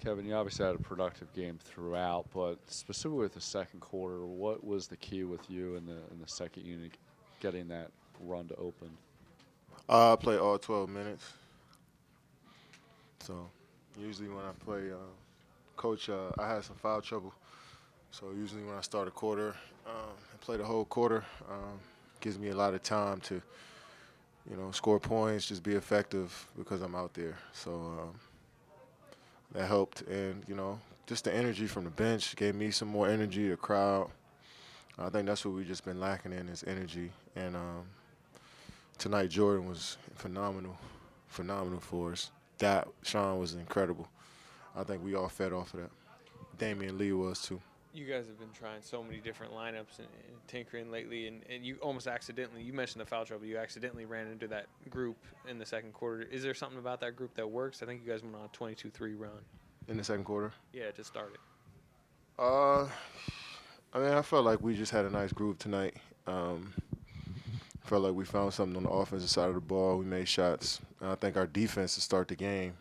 Kevin, you obviously had a productive game throughout, but specifically with the second quarter, what was the key with you in the second unit getting that run to open? I play all 12 minutes. So usually when I play, coach, I had some foul trouble. So usually when I start a quarter and play the whole quarter, gives me a lot of time to, score points, just be effective because I'm out there. So that helped. And, just the energy from the bench gave me some more energy, the crowd. I think that's what we've just been lacking in is energy. And tonight Jordan was phenomenal for us. That Sean was incredible. I think we all fed off of that. Damion Lee was too. You guys have been trying so many different lineups and tinkering lately, and you almost accidentally, you mentioned the foul trouble, you accidentally ran into that group in the second quarter. Is there something about that group that works? I think you guys went on a 22-3 run. In the second quarter? Yeah, it just started. I felt like we just had a nice groove tonight. Felt like we found something on the offensive side of the ball. We made shots. I think our defense to start the game,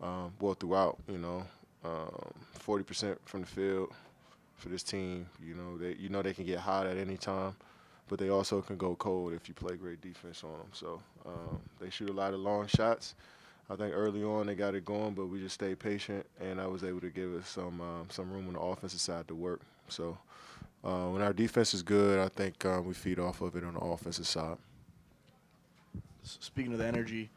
throughout, 40% from the field for this team. They can get hot at any time, but they also can go cold if you play great defense on them. So they shoot a lot of long shots. I think early on they got it going, but we just stayed patient, and I was able to give us some room on the offensive side to work. So when our defense is good, I think we feed off of it on the offensive side. Speaking of the energy,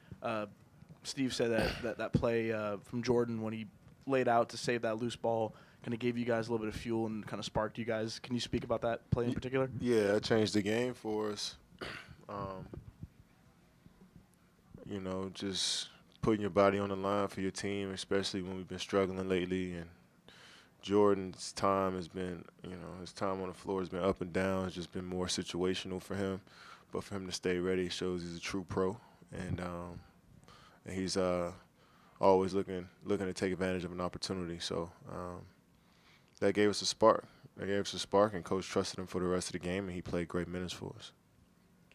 Steve said that play from Jordan when he laid out to save that loose ball kind of gave you guys a little bit of fuel and kind of sparked you guys. Can you speak about that play in particular? Yeah, it changed the game for us. Just putting your body on the line for your team, especially when we've been struggling lately. And Jordan's time has been, his time on the floor has been up and down. It's just been more situational for him. But for him to stay ready shows he's a true pro. And he's always looking to take advantage of an opportunity. So that gave us a spark. And Coach trusted him for the rest of the game, and he played great minutes for us.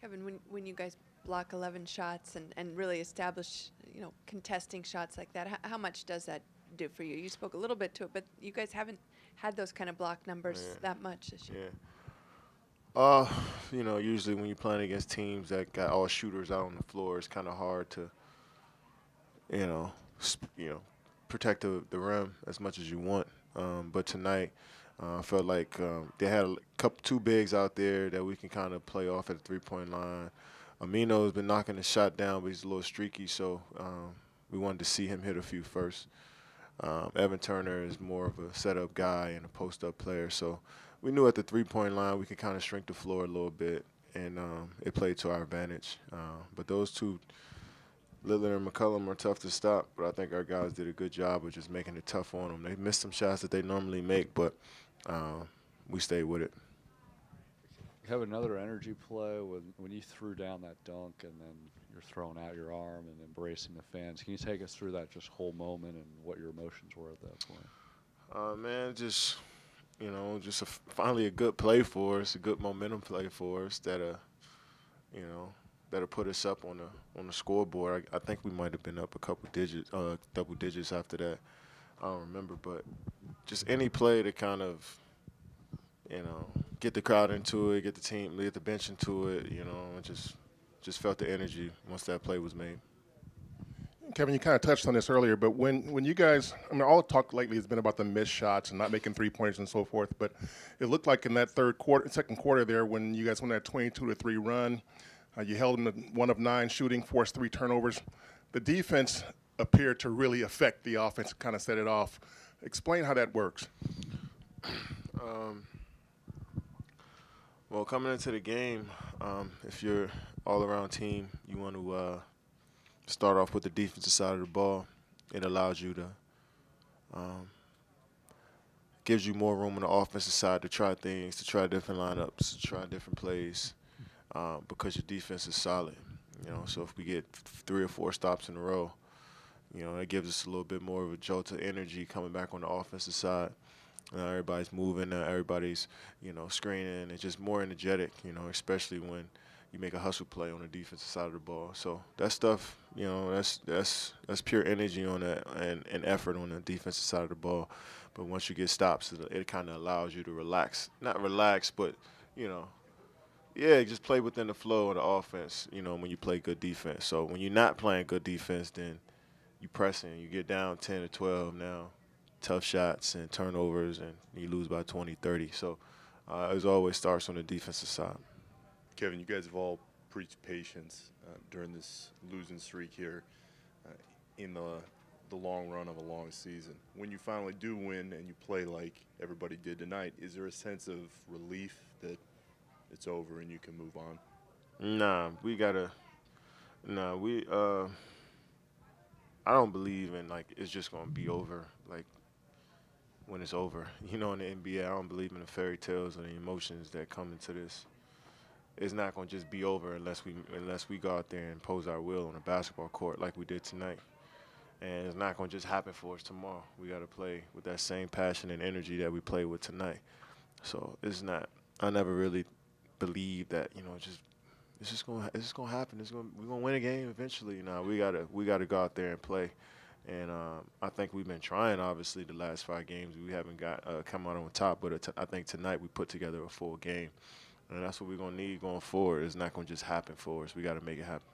Kevin, when you guys block 11 shots and really establish, contesting shots like that, how much does that do for you? You spoke a little bit to it, but you guys haven't had those kind of block numbers that much this year. Yeah. Usually when you're playing against teams that got all shooters out on the floor, it's kind of hard to, protect the rim as much as you want. But tonight, I felt like they had two bigs out there that we can kind of play off at the three-point line. Amino's been knocking the shot down, but he's a little streaky, so we wanted to see him hit a few first. Evan Turner is more of a setup guy and a post-up player, so we knew at the three-point line we could kind of shrink the floor a little bit, and it played to our advantage. But those two, Lillard and McCollum, are tough to stop, but I think our guys did a good job of just making it tough on them. They missed some shots that they normally make, but we stayed with it. You have another energy play when you threw down that dunk and then you're throwing out your arm and embracing the fans. Can you take us through that just whole moment and what your emotions were at that point? Man, finally a good play for us, a good momentum play for us that'll put us up on the scoreboard. I think we might have been up a couple digits, double digits after that. I don't remember, but just any play to kind of, get the crowd into it, get the bench into it, and just felt the energy once that play was made. Kevin, you kind of touched on this earlier, but when you guys, all the talk lately has been about the missed shots and not making three-pointers and so forth, but it looked like in that second quarter there when you guys went that 22-3 run, you held them to 1 of 9 shooting, forced 3 turnovers. The defense appeared to really affect the offense, kind of set it off. Explain how that works. Well, coming into the game, if you're all-around team, you want to start off with the defensive side of the ball. It allows you to gives you more room on the offensive side to try things, to try different lineups, to try different plays, because your defense is solid. So if we get 3 or 4 stops in a row, that gives us a little bit more of a jolt of energy coming back on the offensive side. Everybody's moving, everybody's, screening. It's just more energetic, especially when, you make a hustle play on the defensive side of the ball. So that stuff, that's pure energy on that and effort on the defensive side of the ball. But once you get stops, it kind of allows you to relax. Not relax, but, just play within the flow of the offense, when you play good defense. So when you're not playing good defense, then you pressing. You get down 10 or 12 now, tough shots and turnovers, and you lose by 20, 30. So it always starts on the defensive side. Kevin, you guys have all preached patience during this losing streak here in the long run of a long season. When you finally do win and you play like everybody did tonight, is there a sense of relief that it's over and you can move on? I don't believe in, it's just going to be over, when it's over. In the NBA, I don't believe in the fairy tales or the emotions that come into this. It's not going to just be over unless we go out there and impose our will on a basketball court like we did tonight. And it's not going to just happen for us tomorrow. We got to play with that same passion and energy that we played with tonight. So it's not. I never really believed that it's just going to happen. We're going to win a game eventually. We got to go out there and play. And I think we've been trying. Obviously, the last 5 games we haven't got come out on top. But I think tonight we put together a full game. And that's what we're going to need going forward. It's not going to just happen for us. We got to make it happen.